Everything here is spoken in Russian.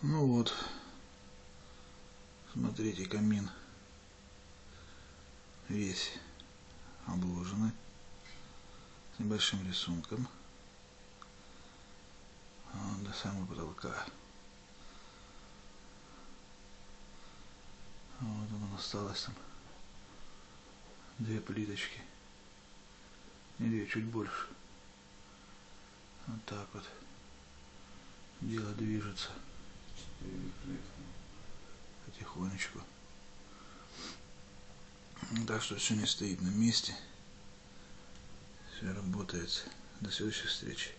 Ну вот, смотрите, камин весь обложенный с небольшим рисунком до самого потолка. Вот он осталось там 2 плиточки, или чуть больше. Вот так вот дело движется потихонечку. Так что все не стоит на месте, все работает. До следующих встреч.